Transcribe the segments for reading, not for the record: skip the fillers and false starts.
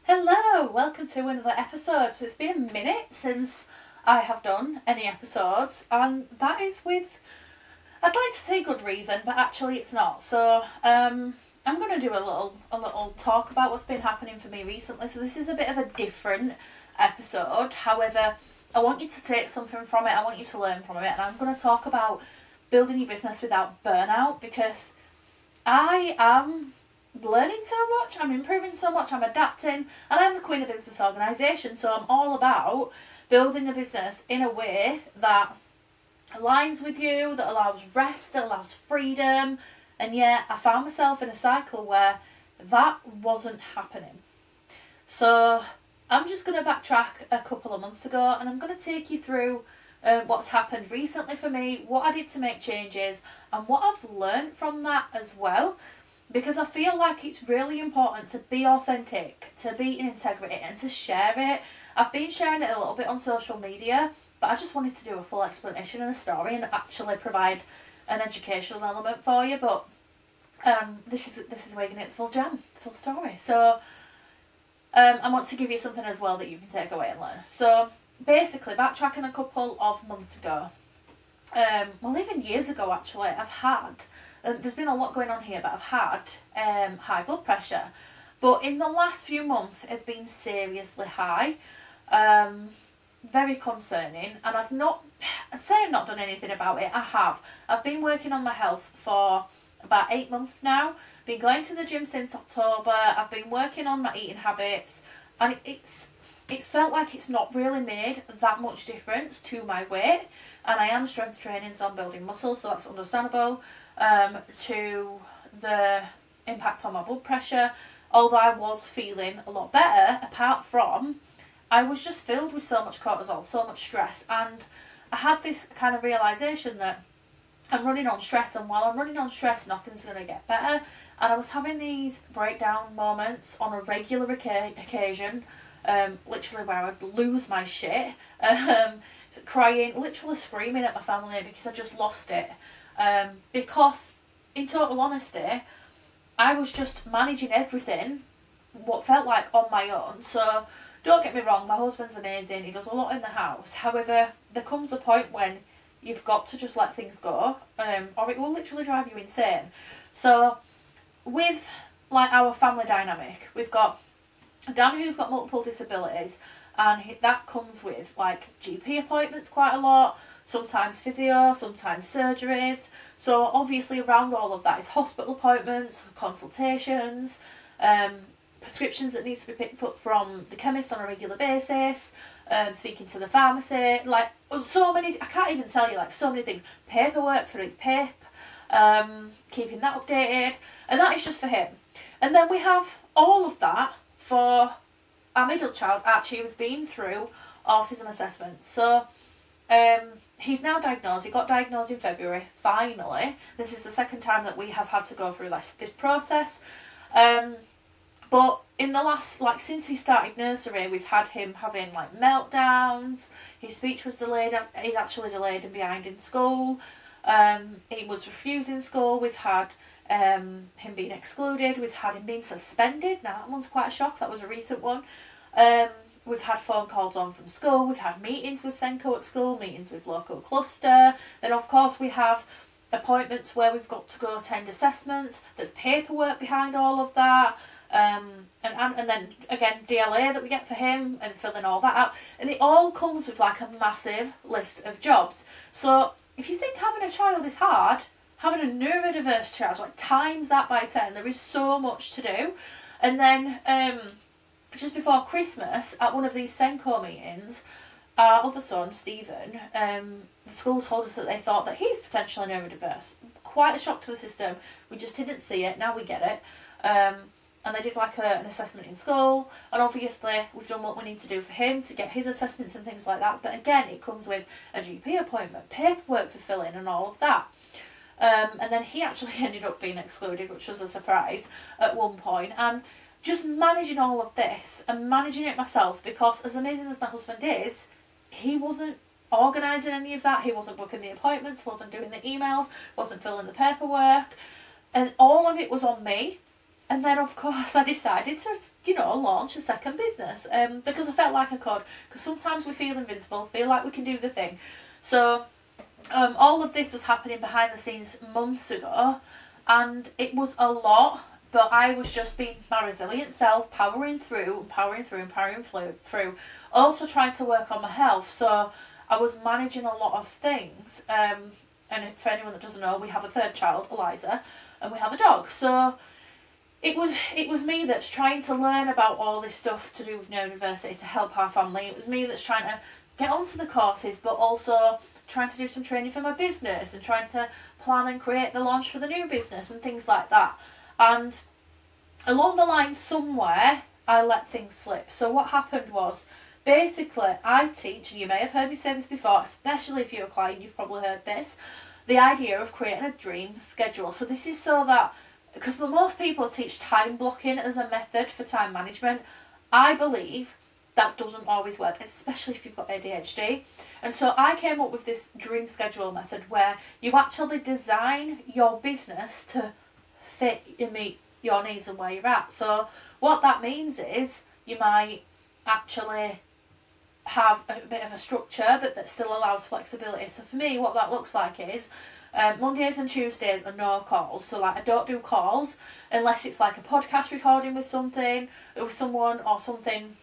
Hello, welcome to another episode. So it's been a minute since I have done any episodes, and that is with, I'd like to say good reason, but actually it's not. So I'm going to do a little talk about what's been happening for me recently. So this is a bit of a different episode. However, I want you to take something from it. I want you to learn from it, and I'm going to talk about building your business without burnout because I am learning so much, I'm improving so much, I'm adapting, and I'm the queen of business organisation, so I'm all about building a business in a way that aligns with you, that allows rest, that allows freedom, and yet I found myself in a cycle where that wasn't happening. So I'm just going to backtrack a couple of months ago and I'm going to take you through what's happened recently for me, what I did to make changes, and what I've learned from that as well. Because I feel like it's really important to be authentic, to be in integrity, and to share it. I've been sharing it a little bit on social media, but I just wanted to do a full explanation and a story and actually provide an educational element for you. But this is where you're gonna get the full jam, the full story. So I want to give you something as well that you can take away and learn. So basically, backtracking a couple of months ago, well, even years ago actually, there's been a lot going on here, but I've had high blood pressure. But in the last few months, it's been seriously high, very concerning. And I'd say I've not done anything about it. I have. I've been working on my health for about 8 months now. Been going to the gym since October. I've been working on my eating habits, and it's felt like it's not really made that much difference to my weight. And I am strength training, so I'm building muscle, so that's understandable. To the impact on my blood pressure, although I was feeling a lot better, apart from I was just filled with so much cortisol, so much stress, and I had this kind of realisation that I'm running on stress, and while I'm running on stress, nothing's going to get better. And I was having these breakdown moments on a regular occasion, literally where I'd lose my shit, crying, literally screaming at my family because I just lost it. Because, in total honesty, I was just managing everything, what felt like on my own. So, don't get me wrong, my husband's amazing, he does a lot in the house. However, there comes a point when you've got to just let things go, or it will literally drive you insane. So, with like our family dynamic, we've got Dan who's got multiple disabilities, and that comes with like GP appointments quite a lot, sometimes physio, sometimes surgeries. So obviously around all of that is hospital appointments, consultations, prescriptions that needs to be picked up from the chemist on a regular basis, speaking to the pharmacy, like so many, I can't even tell you, like so many things, paperwork for his PIP, keeping that updated, and that is just for him. And then we have all of that for our middle child. Archie was being through autism assessment. So he's now diagnosed. He got diagnosed in February, finally. This is the second time that we have had to go through this process. But in the last, like since he started nursery, we've had him having like meltdowns. His speech was delayed. He's actually delayed and behind in school. He was refusing school. We've had him being excluded. We've had him being suspended. Now that one's quite a shock. That was a recent one. We've had phone calls on from school. We've had meetings with Senko at school, meetings with local cluster. Then of course we have appointments where we've got to go attend assessments. There's paperwork behind all of that. And then again DLA that we get for him and filling all that out. And it all comes with like a massive list of jobs. So if you think having a child is hard, having a neurodiverse child, like times that by 10, there is so much to do. And then just before Christmas, at one of these Senko meetings, our other son, Stephen, the school told us that they thought that he's potentially neurodiverse. Quite a shock to the system. We just didn't see it, now we get it. And they did like an assessment in school, and obviously we've done what we need to do for him to get his assessments and things like that. But again, it comes with a GP appointment, paperwork to fill in and all of that. And then he actually ended up being excluded, which was a surprise at one point. And just managing all of this and managing it myself, because as amazing as my husband is, he wasn't organising any of that. He wasn't booking the appointments, wasn't doing the emails, wasn't filling the paperwork, and all of it was on me. And then, of course, I decided to, launch a second business because I felt like I could. Because sometimes we feel invincible, feel like we can do the thing. So all of this was happening behind the scenes months ago, and it was a lot. But I was just being my resilient self, powering through. Also trying to work on my health. So I was managing a lot of things. And for anyone that doesn't know, we have a third child, Eliza, and we have a dog. So it was me that's trying to learn about all this stuff to do with neurodiversity to help our family. It was me that's trying to get onto the courses, but also trying to do some training for my business and trying to plan and create the launch for the new business and things like that. And along the line somewhere, I let things slip. So what happened was, basically, I teach, and you may have heard me say this before, especially if you're a client, you've probably heard this, the idea of creating a dream schedule. So this is so that, because most people teach time blocking as a method for time management, I believe that doesn't always work, especially if you've got ADHD. And so I came up with this dream schedule method where you actually design your business to fit and meet your needs and where you're at. So what that means is you might actually have a bit of a structure, but that still allows flexibility. So for me, what that looks like is Mondays and Tuesdays are no calls. So like I don't do calls unless it's like a podcast recording with someone or something,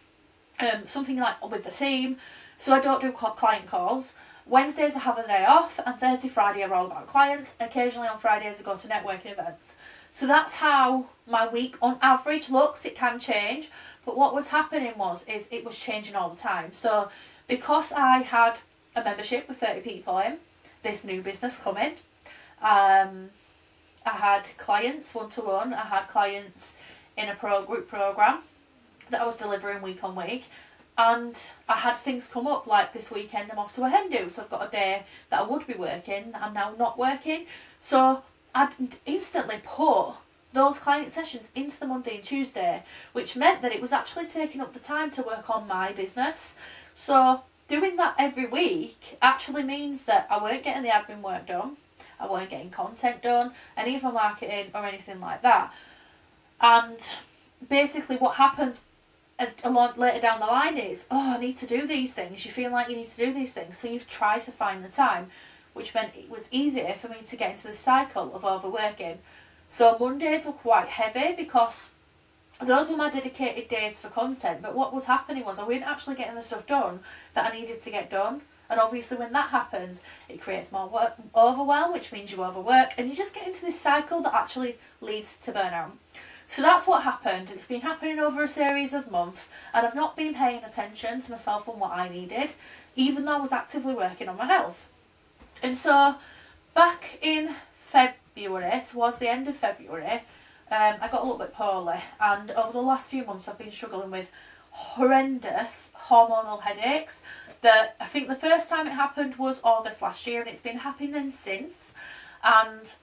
something like with the team. So I don't do client calls. Wednesdays I have a day off, and Thursday, Friday are all about clients. Occasionally on Fridays I go to networking events. So that's how my week on average looks. It can change, but what was happening is it was changing all the time. So because I had a membership with 30 people in this new business coming, I had clients one-to-one, I had clients in a group program that I was delivering week on week, and I had things come up like this weekend I'm off to a hen do, so I've got a day that I would be working that I'm now not working. So I'd instantly put those client sessions into the Monday and Tuesday, which meant that it was actually taking up the time to work on my business. So doing that every week actually means that I weren't getting the admin work done, I weren't getting content done, any of my marketing or anything like that. And basically what happens a lot later down the line is, I need to do these things. You feel like you need to do these things, so you've tried to find the time, which meant it was easier for me to get into the cycle of overworking. So Mondays were quite heavy because those were my dedicated days for content, but what was happening was I wasn't actually getting the stuff done that I needed to get done. And obviously when that happens, it creates more overwhelm, which means you overwork, and you just get into this cycle that actually leads to burnout. So that's what happened. It's been happening over a series of months, and I've not been paying attention to myself and what I needed, even though I was actively working on my health. And so back in February, towards the end of February, I got a little bit poorly, and over the last few months I've been struggling with horrendous hormonal headaches. That I think the first time it happened was August last year, and it's been happening since. And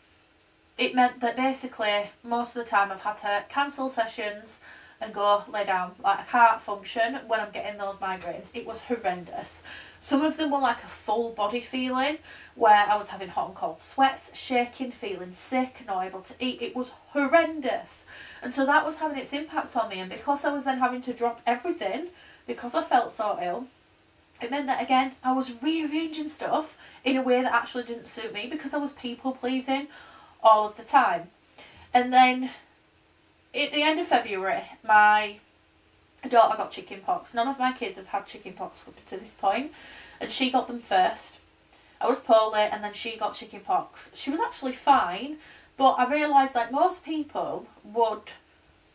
it meant that basically most of the time I've had to cancel sessions and go lay down. Like I can't function when I'm getting those migraines. It was horrendous. Some of them were like a full body feeling where I was having hot and cold sweats, shaking, feeling sick, not able to eat. It was horrendous. And so that was having its impact on me. And because I was then having to drop everything because I felt so ill, it meant that again I was rearranging stuff in a way that actually didn't suit me because I was people pleasing all of the time. And then at the end of February, my daughter got chicken pox. None of my kids have had chicken pox up to this point, and she got them first. I was poorly, and then she got chicken pox. She was actually fine, but I realised that most people would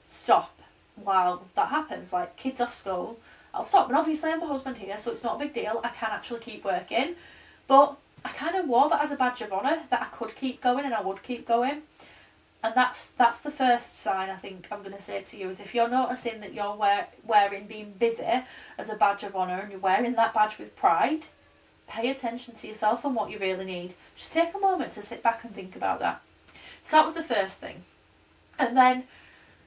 stop while that happens. Like kids off school, I'll stop. And obviously I have my husband here, so it's not a big deal. I can actually keep working. But I kind of wore that as a badge of honour, that I could keep going and I would keep going. And that's the first sign I think I'm going to say to you, is if you're noticing that you're wearing being busy as a badge of honour and you're wearing that badge with pride, pay attention to yourself and what you really need. Just take a moment to sit back and think about that. So that was the first thing. And then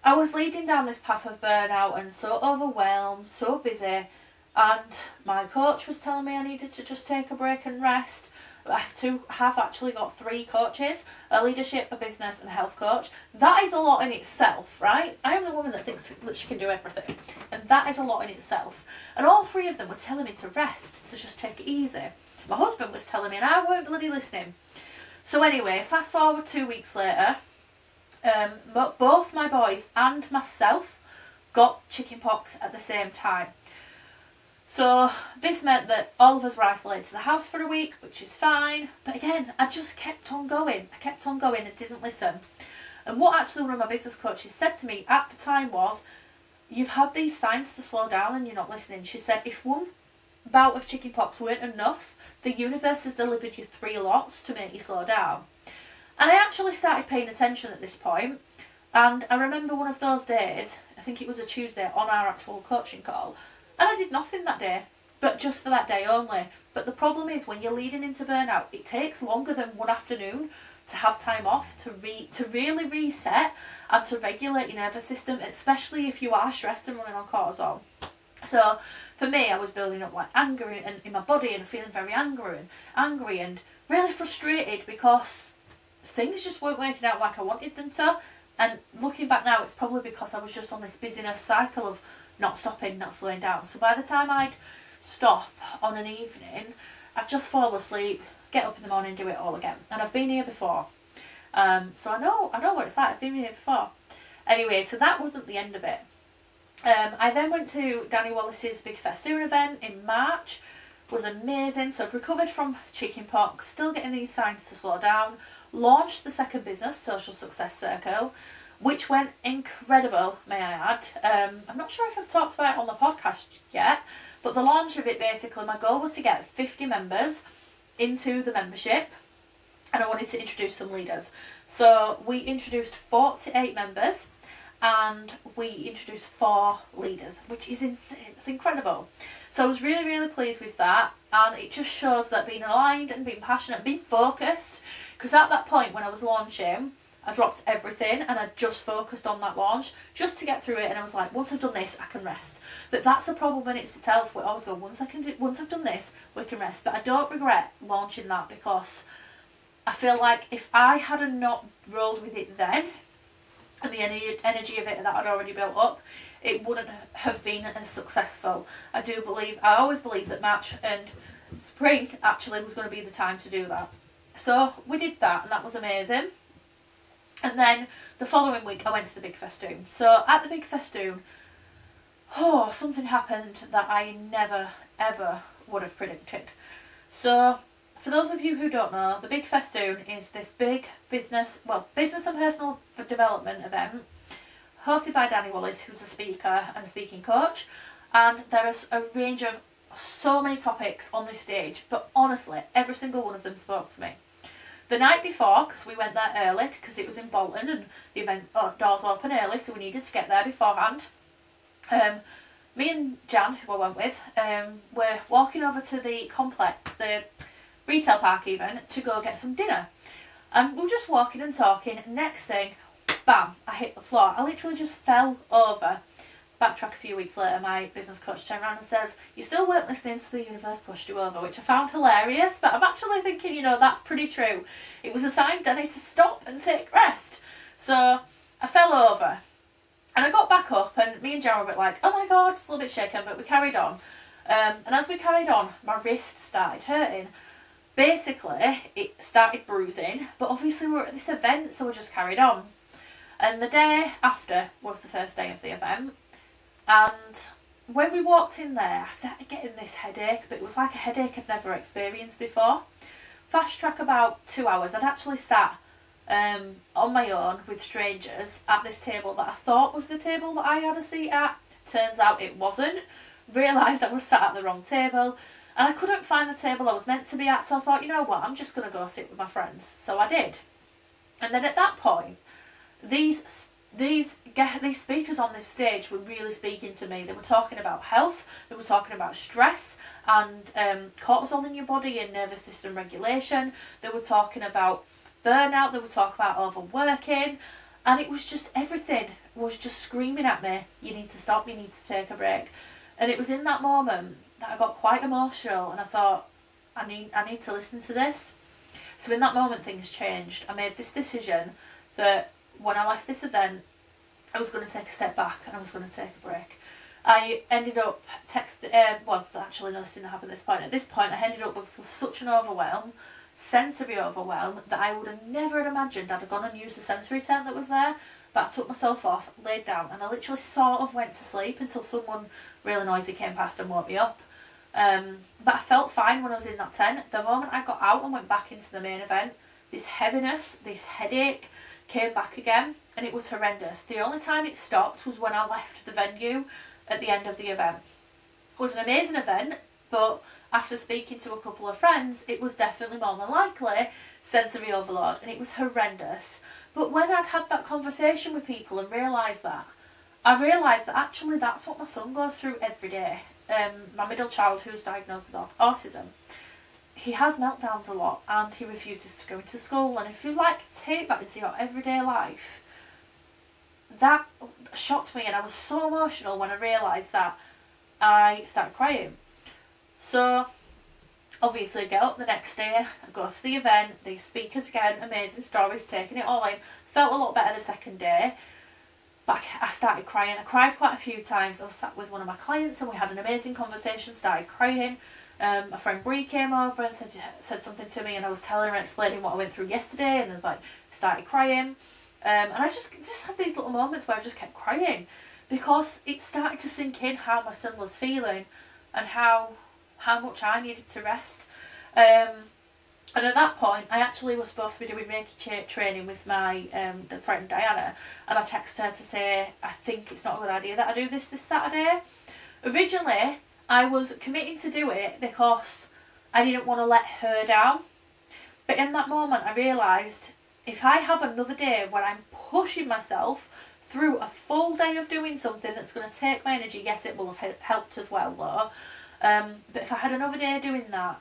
I was leading down this path of burnout and so overwhelmed, so busy, and my coach was telling me I needed to just take a break and rest. have actually got 3 coaches, a leadership, a business and a health coach. That is a lot in itself, right? I am the woman that thinks that she can do everything, and that is a lot in itself. And all 3 of them were telling me to rest, to just take it easy. My husband was telling me and I weren't bloody listening. So anyway, fast forward 2 weeks later, both my boys and myself got chickenpox at the same time. So this meant that all of us were isolated to the house for a week, which is fine. But again, I just kept on going. I kept on going and didn't listen. And what actually one of my business coaches said to me at the time was, you've had these signs to slow down and you're not listening. She said, if one bout of chickenpox weren't enough, the universe has delivered you 3 lots to make you slow down. And I actually started paying attention at this point. And I remember one of those days, I think it was a Tuesday, on our actual coaching call, and I did nothing that day, but just for that day only. But the problem is, when you're leading into burnout, it takes longer than one afternoon to have time off to really reset and to regulate your nervous system, especially if you are stressed and running on cortisol. So for me, I was building up like anger in my body and feeling very angry and really frustrated because things just weren't working out like I wanted them to. And looking back now, it's probably because I was just on this busyness cycle of not stopping, not slowing down. So by the time I'd stop on an evening, I'd just fall asleep, get up in the morning, do it all again. And I've been here before. So I know what it's like. I've been here before. Anyway, so that wasn't the end of it. I then went to Dani Wallace's Big Festoon event in March. It was amazing. So I'd recovered from chickenpox, still getting these signs to slow down, launched the second business, Social Success Circle, which went incredible, may I add. I'm not sure if I've talked about it on the podcast yet, but the launch of it, basically, my goal was to get 50 members into the membership, and I wanted to introduce some leaders. So we introduced 48 members, and we introduced 4 leaders, which is insane. It's incredible. So I was really, really pleased with that, and it just shows that being aligned and being passionate, being focused, because at that point when I was launching, I dropped everything and I just focused on that launch just to get through it. And I was like, once I've done this, I can rest. That's a problem in itself. We always go, once I've done this, we can rest. But I don't regret launching that, because I feel like if I had not rolled with it then, and the energy of it that I'd already built up, it wouldn't have been as successful. I always believe that March and spring actually was going to be the time to do that. So we did that, and that was amazing. And then the following week I went to the Big Festoon. So at the Big Festoon, something happened that I never ever would have predicted. So for those of you who don't know, the Big Festoon is this big business and personal development event hosted by Dani Wallace, who's a speaker and a speaking coach. And there is a range of so many topics on this stage, but honestly, every single one of them spoke to me. The night before, because we went there early, because it was in Bolton and the event doors open early, so we needed to get there beforehand. Me and Jan, who I went with, were walking over to the complex, the retail park even, to go get some dinner. And we were just walking and talking. Next thing, bam, I hit the floor. I literally just fell over. Backtrack a few weeks later, my business coach turned around and says, you still weren't listening, so the universe pushed you over, which I found hilarious, but I'm actually thinking, that's pretty true. It was a sign, Dani, to stop and take rest. So I fell over, and I got back up, and me and Jan were a bit like, oh my god, it's a little bit shaken, but we carried on. And as we carried on, my wrist started hurting. Basically, it started bruising, but obviously we were at this event, so we just carried on. And the day after was the first day of the event. And when we walked in there, I started getting this headache, but it was like a headache I'd never experienced before. Fast track about 2 hours, I'd actually sat on my own with strangers at this table that I thought was the table that I had a seat at. Turns out it wasn't. Realised I was sat at the wrong table, and I couldn't find the table I was meant to be at, so I thought, you know what, I'm just going to go sit with my friends. So I did. And then at that point, these speakers on this stage were really speaking to me. They were talking about health, they were talking about stress and cortisol in your body and nervous system regulation. They were talking about burnout, they were talking about overworking, and it was just, everything was just screaming at me, you need to stop, you need to take a break. And it was in that moment that I got quite emotional, and I thought, I need to listen to this. So in that moment, things changed. I made this decision that when I left this event, I was going to take a step back and I was going to take a break. I ended up well, actually, no, this didn't happen at this point. At this point, I ended up with such an sensory overwhelm, that I would have never had imagined I'd have gone and used the sensory tent that was there. But I took myself off, laid down, and I literally sort of went to sleep until someone really noisy came past and woke me up. But I felt fine when I was in that tent. The moment I got out and went back into the main event, this heaviness, this headache came back again, and it was horrendous. The only time it stopped was when I left the venue at the end of the event. It was an amazing event, but after speaking to a couple of friends, it was definitely more than likely sensory overload, and it was horrendous. But when I'd had that conversation with people and I realised that actually that's what my son goes through every day. My middle child, who's diagnosed with autism, he has meltdowns a lot, and he refuses to go into school. And if you take that into your everyday life, that shocked me, and I was so emotional when I realised that. I started crying. So obviously I get up the next day, I go to the event, these speakers again, amazing stories, taking it all in. Felt a lot better the second day, but I started crying. I cried quite a few times. I was sat with one of my clients and we had an amazing conversation, started crying. My friend Brie came over and said something to me, and I was telling her and explaining what I went through yesterday, and I was started crying. And I just had these little moments where I just kept crying, because it started to sink in how my son was feeling and how much I needed to rest. And at that point, I actually was supposed to be doing Reiki training with my friend Diana, and I texted her to say, I think it's not a good idea that I do this Saturday. Originally, I was committing to do it because I didn't want to let her down. But in that moment, I realised if I have another day where I'm pushing myself through a full day of doing something that's going to take my energy, yes, it will have helped as well, though. But if I had another day doing that,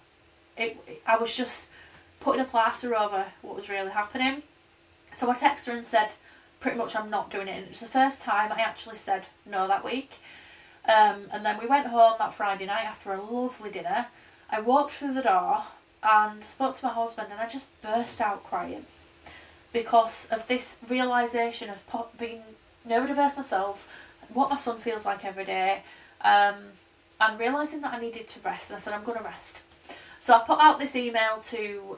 I was just putting a plaster over what was really happening. So I texted her and said, pretty much, I'm not doing it. And it was the first time I actually said no that week. And then we went home that Friday night after a lovely dinner. I walked through the door and spoke to my husband, and I just burst out crying because of this realisation of being neurodiverse myself, what my son feels like every day, and realising that I needed to rest. And I said, I'm going to rest. So I put out this email to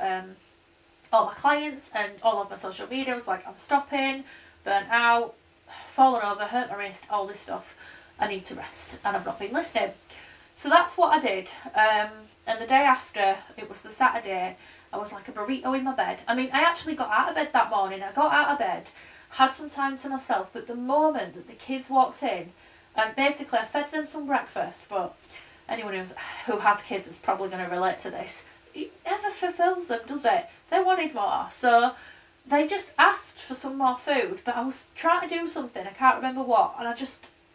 all my clients and all of my social media. I was like, I'm stopping, burnt out, fallen over, hurt my wrist, all this stuff. I need to rest, and I've not been listening. So that's what I did. And the day after, it was the Saturday, I was like a burrito in my bed. I mean, I actually got out of bed that morning. I got out of bed, had some time to myself, but the moment that the kids walked in, and basically I fed them some breakfast, but anyone who has kids is probably going to relate to this. It never fulfills them, does it? They wanted more. So they just asked for some more food, but I was trying to do something, I can't remember what, and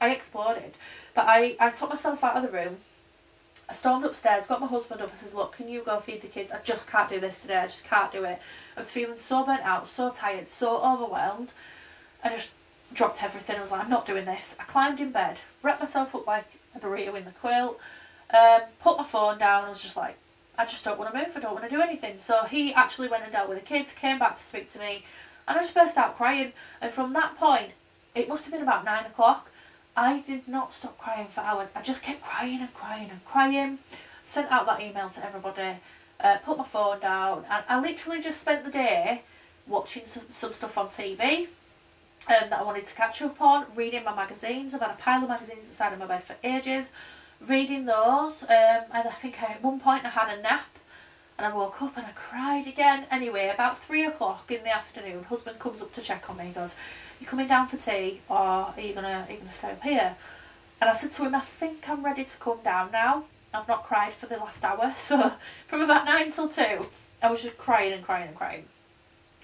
I exploded. But I took myself out of the room. I stormed upstairs, got my husband up, I says, look, can you go feed the kids? I just can't do this today, I just can't do it. I was feeling so burnt out, so tired, so overwhelmed. I just dropped everything. I was like, I'm not doing this. I climbed in bed, wrapped myself up like a burrito in the quilt, put my phone down. I was just like, I just don't want to move, I don't want to do anything. So he actually went and dealt with the kids, came back to speak to me, and I just burst out crying. And from that point, it must have been about 9 o'clock, I did not stop crying for hours. I just kept crying and crying and crying. Sent out that email to everybody, put my phone down, and I literally just spent the day watching some stuff on TV that I wanted to catch up on, reading my magazines. I've had a pile of magazines inside of my bed for ages, reading those. And I think at one point I had a nap, and I woke up and I cried again. Anyway, about 3 o'clock in the afternoon, husband comes up to check on me. He goes, you coming down for tea, or are you gonna stay up here? And I said to him, I think I'm ready to come down now. I've not cried for the last hour. So from about 9 till 2, I was just crying and crying and crying.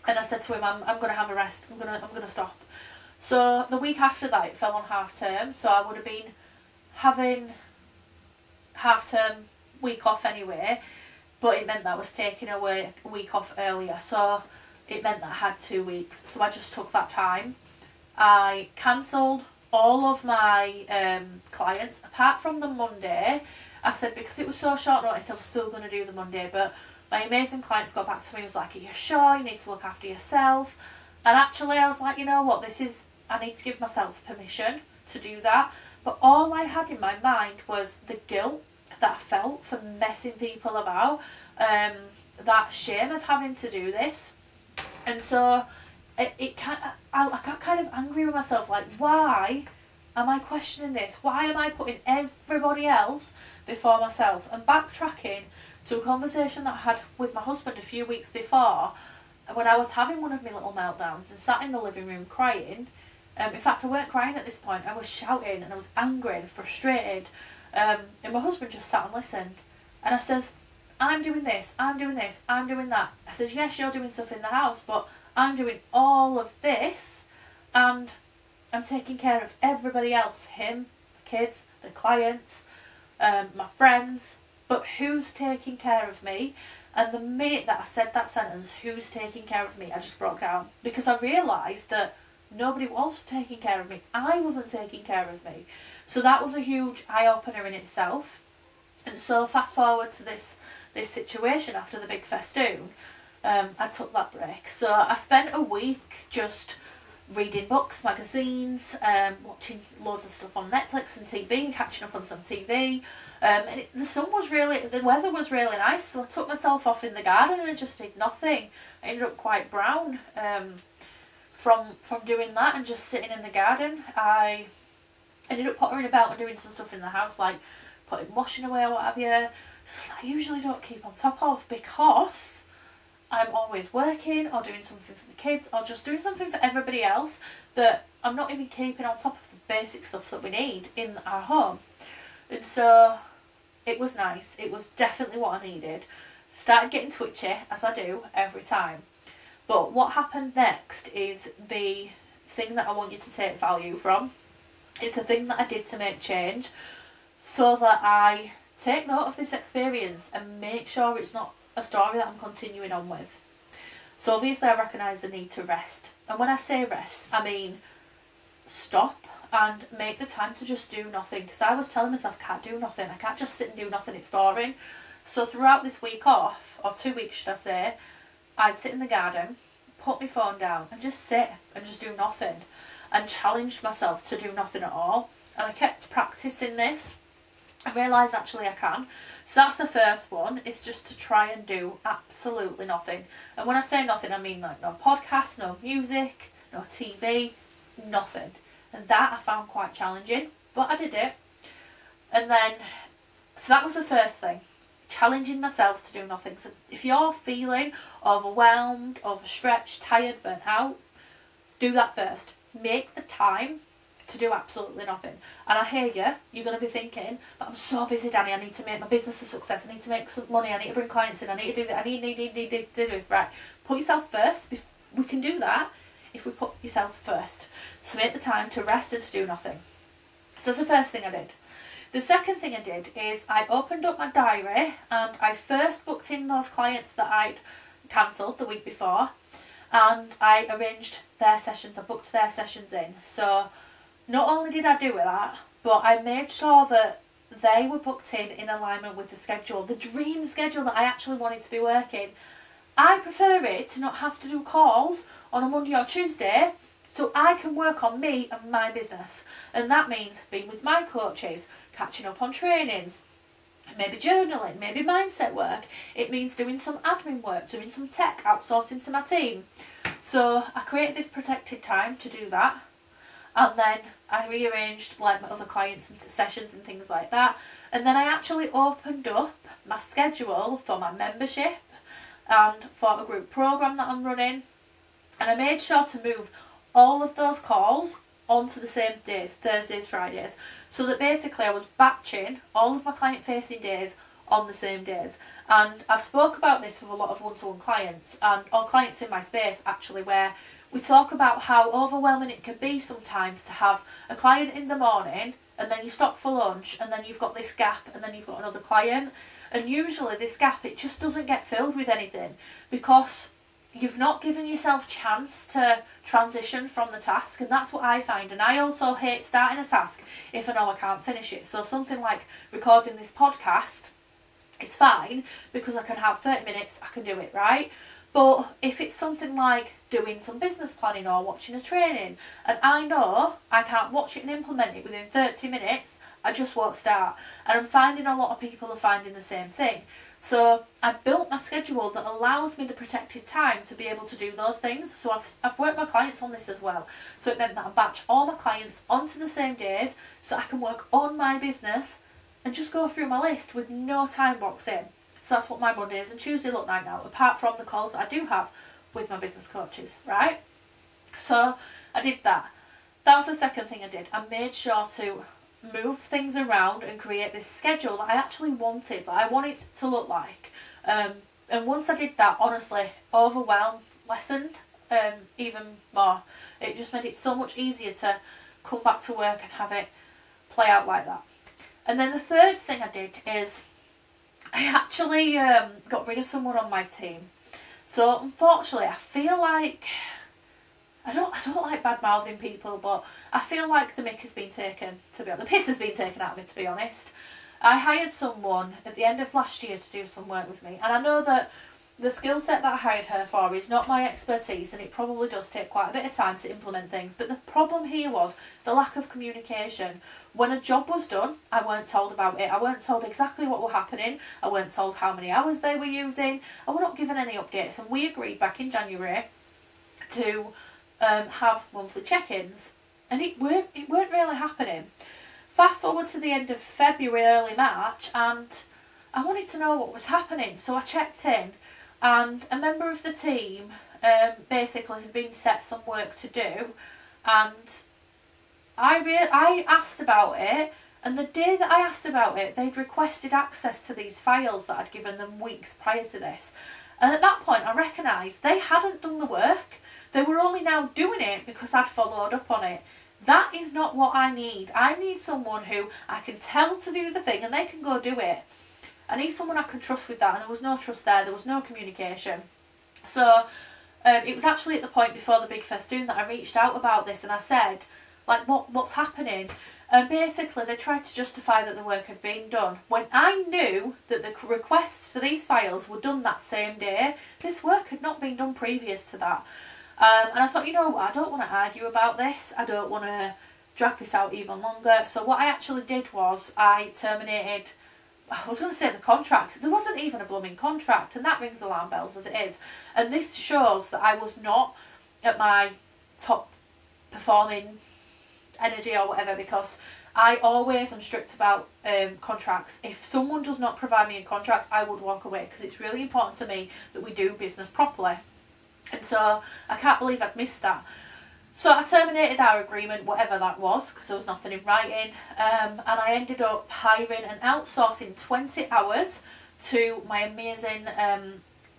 And I said to him, I'm gonna have a rest. I'm gonna stop. So the week after that, it fell on half term. So I would have been having half term week off anyway, but it meant that I was taking away a week off earlier. So it meant that I had 2 weeks. So I just took that time. I cancelled all of my clients, apart from the Monday, I said because it was so short notice, I was still going to do the Monday, but my amazing clients got back to me and was like, are you sure? You need to look after yourself. And actually I was like, you know what, I need to give myself permission to do that. But all I had in my mind was the guilt that I felt for messing people about, that shame of having to do this. And so I got kind of angry with myself, like, why am I questioning this? Why am I putting everybody else before myself? And backtracking to a conversation that I had with my husband a few weeks before, when I was having one of my little meltdowns and sat in the living room crying. In fact, I weren't crying at this point. I was shouting and I was angry and frustrated. And my husband just sat and listened. And I says, I'm doing this, I'm doing this, I'm doing that. I says, yes, you're doing stuff in the house, but I'm doing all of this and I'm taking care of everybody else. Him, the kids, the clients, my friends. But who's taking care of me? And the minute that I said that sentence, who's taking care of me, I just broke down. Because I realised that nobody was taking care of me. I wasn't taking care of me. So that was a huge eye-opener in itself. And so fast forward to this situation after the big festoon, I took that break. So I spent a week just reading books, magazines, watching loads of stuff on Netflix and TV, catching up on some TV. And the weather was really nice, so I took myself off in the garden and just did nothing. I ended up quite brown from doing that and just sitting in the garden. I ended up pottering about and doing some stuff in the house, like putting washing away or what have you. Stuff that I usually don't keep on top of because I'm always working or doing something for the kids or just doing something for everybody else that I'm not even keeping on top of the basic stuff that we need in our home. And so it was nice. It was definitely what I needed. Started getting twitchy, as I do every time. But what happened next is the thing that I want you to take value from. It's the thing that I did to make change so that I take note of this experience and make sure it's not a story that I'm continuing on with. So obviously I recognise the need to rest. And when I say rest, I mean stop and make the time to just do nothing. Because I was telling myself, I can't do nothing. I can't just sit and do nothing. It's boring. So throughout this week off, or 2 weeks should I say, I'd sit in the garden, put my phone down and just sit and just do nothing. And challenged myself to do nothing at all. And I kept practising this. I realised actually I can. So that's the first one. It's just to try and do absolutely nothing. And when I say nothing, I mean like no podcast, no music, no TV, nothing. And that I found quite challenging. But I did it. And then, so that was the first thing. Challenging myself to do nothing. So if you're feeling overwhelmed, overstretched, tired, burnt out, do that first. Make the time to do absolutely nothing. And I hear you, you're going to be thinking, but I'm so busy, Dani, I need to make my business a success, I need to make some money, I need to bring clients in, I need to do that, I need to do this. Right, put yourself first. We can do that if we put yourself first. So make the time to rest and to do nothing. So that's the first thing I did. The second thing I did is I opened up my diary and I first booked in those clients that I'd cancelled the week before, and I arranged their sessions, I booked their sessions in. So not only did I do that, but I made sure that they were booked in alignment with the schedule, the dream schedule that I actually wanted to be working. I prefer it to not have to do calls on a Monday or Tuesday so I can work on me and my business. And that means being with my coaches, catching up on trainings, maybe journaling, maybe mindset work. It means doing some admin work, doing some tech, outsourcing to my team. So I created this protected time to do that. And then I rearranged like my other clients and sessions and things like that. And then I actually opened up my schedule for my membership and for a group program that I'm running. And I made sure to move all of those calls onto the same days, Thursdays, Fridays. So that basically I was batching all of my client facing days on the same days. And I've spoke about this with a lot of one-to-one clients and or clients in my space actually, where we talk about how overwhelming it can be sometimes to have a client in the morning and then you stop for lunch and then you've got this gap and then you've got another client. And usually this gap, it just doesn't get filled with anything because you've not given yourself chance to transition from the task, and that's what I find. And I also hate starting a task if I know I can't finish it. So something like recording this podcast, it's fine because I can have 30 minutes, I can do it, right? But if it's something like doing some business planning or watching a training, and I know I can't watch it and implement it within 30 minutes, I just won't start. And I'm finding a lot of people are finding the same thing. So I've built my schedule that allows me the protected time to be able to do those things. So I've worked my clients on this as well. So it meant that I batch all my clients onto the same days so I can work on my business and just go through my list with no time box in. So that's what my Mondays and Tuesday look like now, apart from the calls that I do have with my business coaches, right? So I did that. That was the second thing I did. I made sure to move things around and create this schedule that I actually wanted, that I wanted it to look like. And once I did that, honestly, overwhelm lessened even more. It just made it so much easier to come back to work and have it play out like that. And then the third thing I did is I actually got rid of someone on my team. So unfortunately, I feel like I don't like bad mouthing people, but I feel like the mick has been taken, to be honest. The piss has been taken out of me, to be honest. I hired someone at the end of last year to do some work with me, and I know that the skill set that I hired her for is not my expertise, and it probably does take quite a bit of time to implement things. But the problem here was the lack of communication. When a job was done, I weren't told about it. I weren't told exactly what were happening. I weren't told how many hours they were using. I were not given any updates. And we agreed back in January to have monthly check-ins, and it weren't really happening. Fast forward to the end of February, early March, and I wanted to know what was happening. So I checked in, and a member of the team basically had been set some work to do, and I asked about it, and the day that I asked about it, they'd requested access to these files that I'd given them weeks prior to this. And at that point, I recognised they hadn't done the work. They were only now doing it because I'd followed up on it. That is not what I need. I need someone who I can tell to do the thing and they can go do it. I need someone I can trust with that, and there was no trust there. There was no communication. So it was actually at the point before the big festoon that I reached out about this, and I said, like, what's happening? And basically they tried to justify that the work had been done, when I knew that the requests for these files were done that same day. This work had not been done previous to that. And I thought, you know what, I don't want to argue about this. I don't want to drag this out even longer. So what I actually did was I terminated, I was going to say the contract. There wasn't even a blooming contract, and that rings alarm bells as it is. And this shows that I was not at my top performing energy or whatever, because I always am strict about contracts. If someone does not provide me a contract, I would walk away, because it's really important to me that we do business properly. And so I can't believe I'd missed that. So I terminated our agreement, whatever that was, because there was nothing in writing, and I ended up hiring and outsourcing 20 hours to my amazing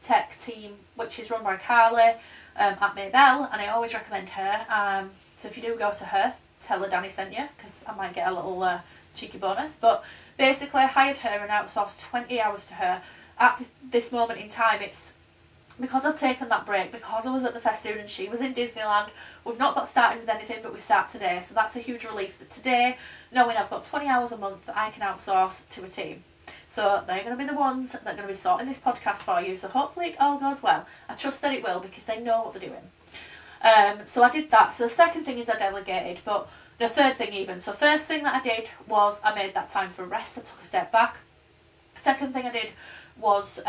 tech team, which is run by Carly at Maybell, and I always recommend her. So if you do go to her, tell her Dani sent you, because I might get a little cheeky bonus. But basically I hired her and outsourced 20 hours to her. At this moment in time, it's because I've taken that break, because I was at the festoon and she was in Disneyland. We've not got started with anything, but we start today. So that's a huge relief that today, knowing I've got 20 hours a month that I can outsource to a team. So they're going to be the ones that are going to be sorting this podcast for you. So hopefully it all goes well. I trust that it will, because they know what they're doing. So I did that. So the second thing is I delegated, but the third thing even. So first thing that I did was I made that time for rest. I took a step back. Second thing I did was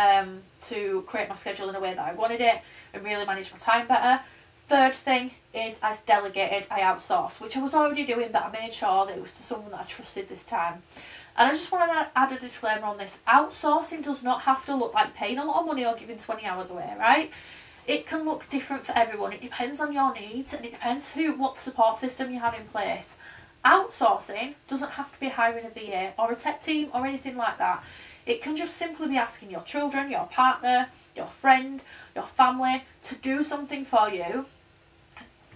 to create my schedule in a way that I wanted it and really manage my time better. Third thing is I delegated, I outsourced, which I was already doing, but I made sure that it was to someone that I trusted this time. And I just want to add a disclaimer on this. Outsourcing does not have to look like paying a lot of money or giving 20 hours away, right? It can look different for everyone. It depends on your needs, and it depends what support system you have in place. Outsourcing doesn't have to be hiring a VA or a tech team or anything like that. It can just simply be asking your children, your partner, your friend, your family to do something for you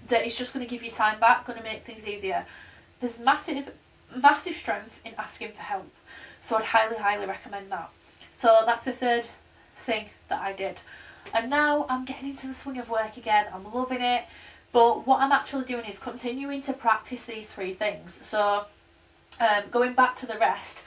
that is just going to give you time back, going to make things easier. There's massive strength in asking for help. So I'd highly, highly recommend that. So that's the third thing that I did. And now I'm getting into the swing of work again. I'm loving it. But what I'm actually doing is continuing to practice these 3 things. So going back to the rest,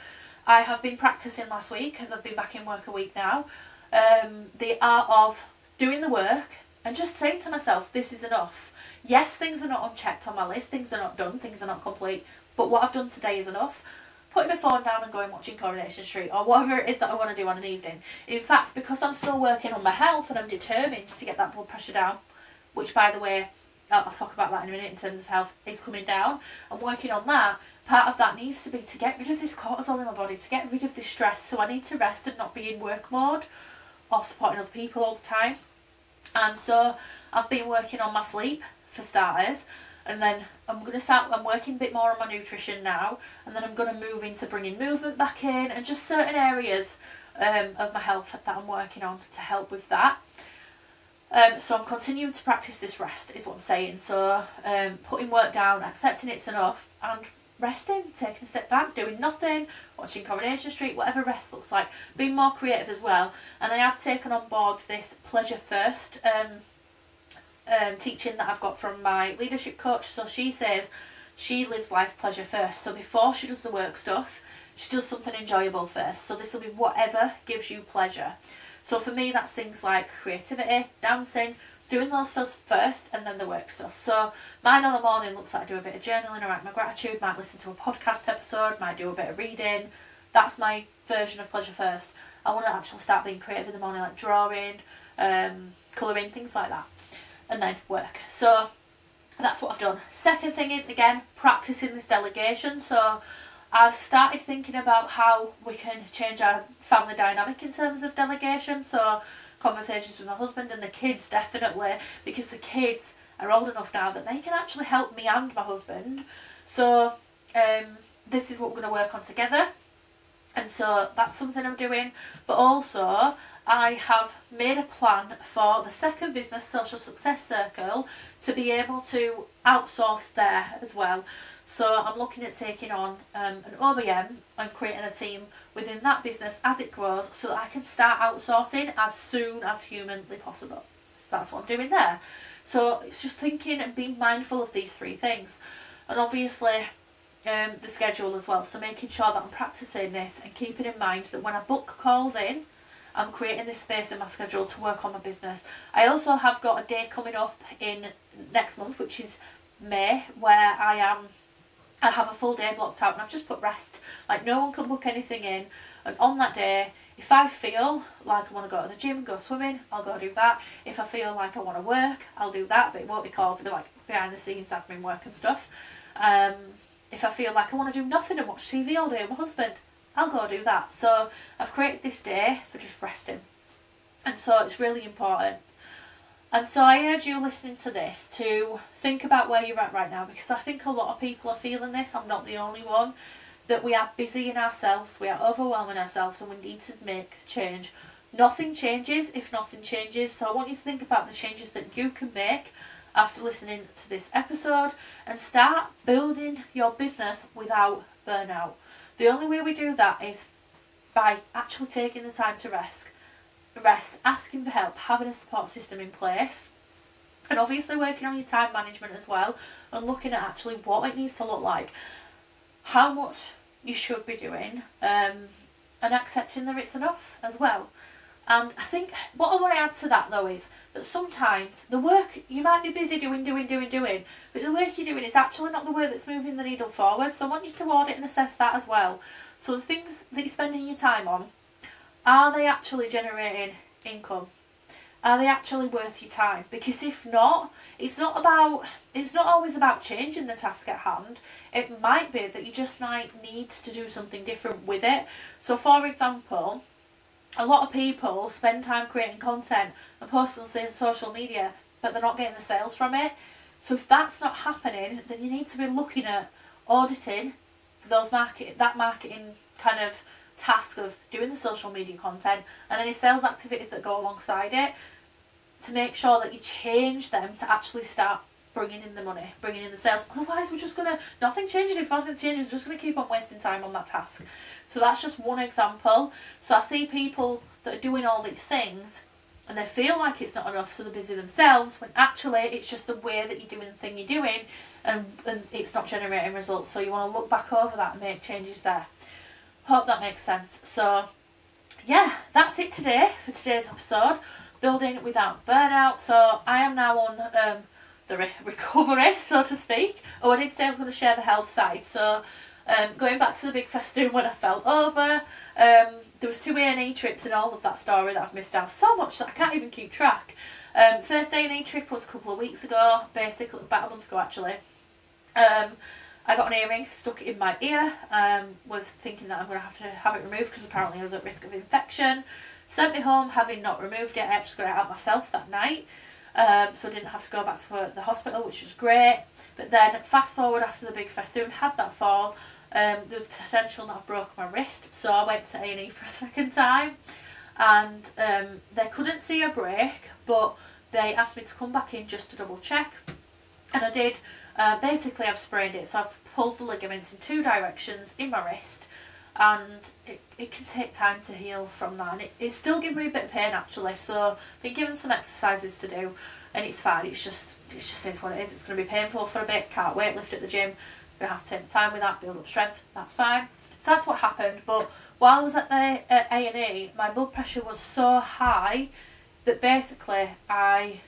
I have been practicing last week, as I've been back in work a week now, the art of doing the work and just saying to myself, this is enough. Yes, things are not unchecked on my list, things are not done, things are not complete, but what I've done today is enough. Putting my phone down and going watching Coronation Street, or whatever it is that I want to do on an evening. In fact, because I'm still working on my health and I'm determined to get that blood pressure down, which, by the way, I'll talk about that in a minute in terms of health, is coming down. I'm working on that. Part of that needs to be to get rid of this cortisol in my body, to get rid of this stress. So I need to rest and not be in work mode or supporting other people all the time. And so I've been working on my sleep, for starters, and then I'm working a bit more on my nutrition now, and then I'm going to move into bringing movement back in and just certain areas of my health that I'm working on to help with that. So I'm continuing to practice this rest, is what I'm saying. So putting work down, accepting it's enough, and resting, taking a step back, doing nothing, watching Coronation Street, whatever rest looks like, being more creative as well. And I have taken on board this pleasure first teaching that I've got from my leadership coach. So she says she lives life pleasure first. So before she does the work stuff, she does something enjoyable first. So this will be whatever gives you pleasure. So for me, that's things like creativity, dancing, doing those stuff first, and then the work stuff. So mine on the morning looks like I do a bit of journaling, I write my gratitude, might listen to a podcast episode, might do a bit of reading. That's my version of pleasure first. I want to actually start being creative in the morning, like drawing, colouring, things like that. And then work. So that's what I've done. Second thing is, again, practicing this delegation. So I've started thinking about how we can change our family dynamic in terms of delegation. So conversations with my husband and the kids, definitely, because the kids are old enough now that they can actually help me and my husband. So this is what we're going to work on together. And so that's something I'm doing. But also, I have made a plan for the second business, Social Success Circle, to be able to outsource there as well. So I'm looking at taking on an OBM and creating a team within that business as it grows, so that I can start outsourcing as soon as humanly possible. So that's what I'm doing there. So it's just thinking and being mindful of these 3 things. And obviously the schedule as well. So making sure that I'm practicing this and keeping in mind that when I book calls in, I'm creating this space in my schedule to work on my business. I also have got a day coming up in next month, which is May, where I have a full day blocked out, and I've just put rest. Like, no one can book anything in, and on that day, if I feel like I want to go to the gym, go swimming, I'll go do that. If I feel like I want to work, I'll do that, but it won't be calls, it'll be like behind the scenes admin work and stuff. If I feel like I want to do nothing and watch TV all day with my husband, I'll go do that. So I've created this day for just resting, and so it's really important. And so I urge you listening to this to think about where you're at right now, because I think a lot of people are feeling this. I'm not the only one. That we are busy in ourselves, we are overwhelming ourselves, and we need to make change. Nothing changes if nothing changes. So I want you to think about the changes that you can make after listening to this episode, and start building your business without burnout. The only way we do that is by actually taking the time to rest, asking for help, having a support system in place, and obviously working on your time management as well, and looking at actually what it needs to look like, how much you should be doing, and accepting that it's enough as well. And I think what I want to add to that, though, is that sometimes the work, you might be busy doing, but the work you're doing is actually not the work that's moving the needle forward. So I want you to audit and assess that as well. So the things that you're spending your time on, are they actually generating income? Are they actually worth your time? Because if not, it's not always about changing the task at hand. It might be that you just might need to do something different with it. So for example, a lot of people spend time creating content and posting on social media, but they're not getting the sales from it. So if that's not happening, then you need to be looking at auditing those marketing kind of task of doing the social media content and any sales activities that go alongside it, to make sure that you change them to actually start bringing in the money, bringing in the sales. Otherwise, nothing changes. If nothing changes, we're just going to keep on wasting time on that task. So that's just one example. So I see people that are doing all these things and they feel like it's not enough, so they're busy themselves, when actually it's just the way that you're doing the thing you're doing, and it's not generating results. So you want to look back over that and make changes there. Hope that makes sense. So yeah, that's it today for today's episode, building without burnout. So I am now on the recovery, so to speak. Oh, I did say I was going to share the health side. So going back to the big festoon when I fell over, there was 2 A&E trips in all of that story that I've missed out so much that I can't even keep track. First A&E trip was a couple of weeks ago, basically about a month ago actually. I got an earring stuck in my ear, was thinking that I'm going to have it removed because apparently I was at risk of infection. Sent me home having not removed it. I actually got it out myself that night, so I didn't have to go back to the hospital, which was great. But then fast forward after the big festoon, had that fall, there was potential that I broke my wrist, so I went to A&E for a second time, and they couldn't see a break, but they asked me to come back in just to double check, and I did. Basically I've sprained it, so I've pulled the ligaments in 2 directions in my wrist, and it can take time to heal from that, and it's still giving me a bit of pain actually, so I've been given some exercises to do, and it's fine. It just is what it is. It's going to be painful for a bit, can't weight lift at the gym, going to have to take my time with that, build up strength, that's fine. So that's what happened. But while I was at the A&E, my blood pressure was so high that basically I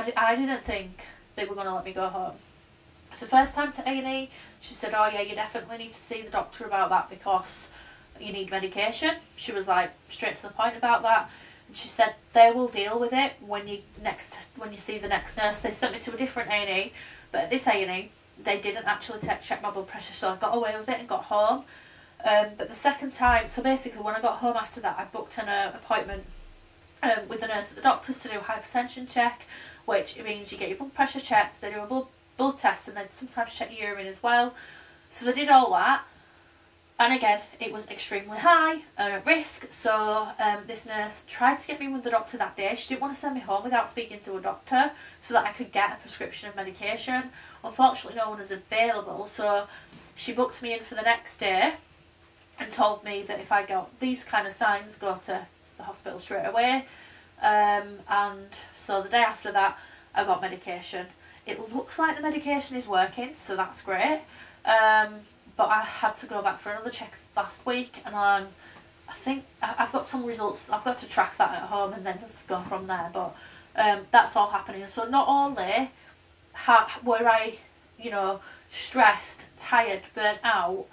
didn't think they were going to let me go home. It's the first time to A&E. She said, oh yeah, you definitely need to see the doctor about that because you need medication. She was like straight to the point about that. And she said they will deal with it when you see the next nurse. They sent me to a different A&E, but at this A&E they didn't actually check my blood pressure, so I got away with it and got home. But the second time, so basically when I got home after that, I booked an appointment with the nurse at the doctor's to do a hypertension check, which means you get your blood pressure checked, they do a blood test, and then sometimes check your urine as well. So they did all that, and again it was extremely high and at risk. So this nurse tried to get me with the doctor that day. She didn't want to send me home without speaking to a doctor so that I could get a prescription of medication. Unfortunately no one was available, so she booked me in for the next day and told me that if I got these kind of signs, go to the hospital straight away. And so the day after that I got medication. It looks like the medication is working, so that's great. But I had to go back for another check last week, and I think I've got some results. I've got to track that at home and then just go from there. But that's all happening. So not only were I, stressed, tired, burnt out,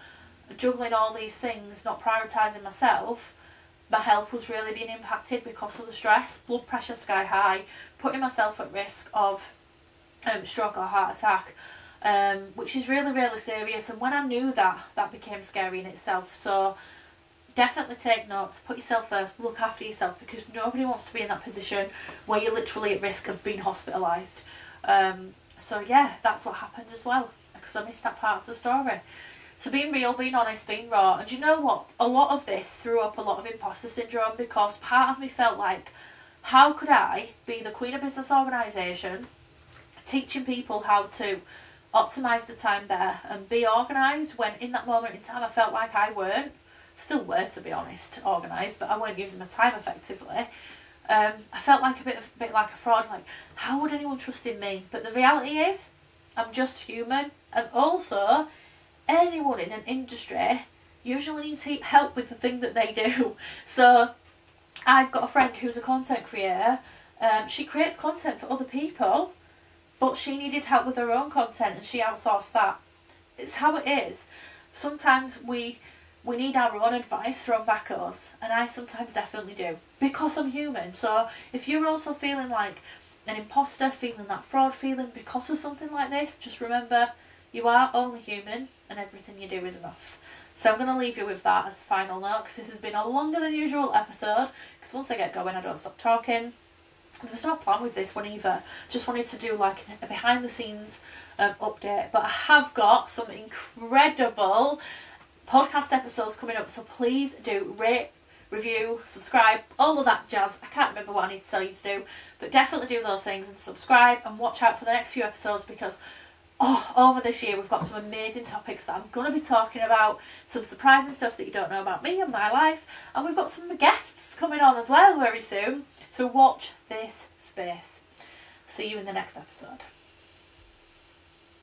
juggling all these things, not prioritising myself, my health was really being impacted because of the stress. Blood pressure sky high, putting myself at risk of stroke or heart attack, which is really, really serious. And when I knew that, that became scary in itself. So definitely take notes, put yourself first, look after yourself, because nobody wants to be in that position where you're literally at risk of being hospitalised. So yeah, that's what happened as well, because I missed that part of the story. So being real, being honest, being raw. And you know what? A lot of this threw up a lot of imposter syndrome, because part of me felt like, how could I be the queen of business organisation, teaching people how to optimise the time there and be organised, when in that moment in time I felt like I weren't, still were to be honest, organised, but I weren't using my time effectively. I felt like a bit like a fraud, like how would anyone trust in me? But the reality is I'm just human, and also anyone in an industry usually needs help with the thing that they do. So I've got a friend who's a content creator. She creates content for other people, but she needed help with her own content and she outsourced that. It's how it is. Sometimes we need our own advice thrown back at us, and I sometimes definitely do, because I'm human. So if you're also feeling like an imposter, feeling that fraud feeling because of something like this, just remember you are only human and everything you do is enough. So I'm going to leave you with that as the final note, because this has been a longer than usual episode, because once I get going I don't stop talking. There was no plan with this one either, just wanted to do like a behind the scenes update. But I have got some incredible podcast episodes coming up, so please do rate, review, subscribe, all of that jazz. I can't remember what I need to tell you to do, but definitely do those things and subscribe, and watch out for the next few episodes, because over this year we've got some amazing topics that I'm going to be talking about, some surprising stuff that you don't know about me and my life, and we've got some guests coming on as well very soon, so watch this space. See you in the next episode.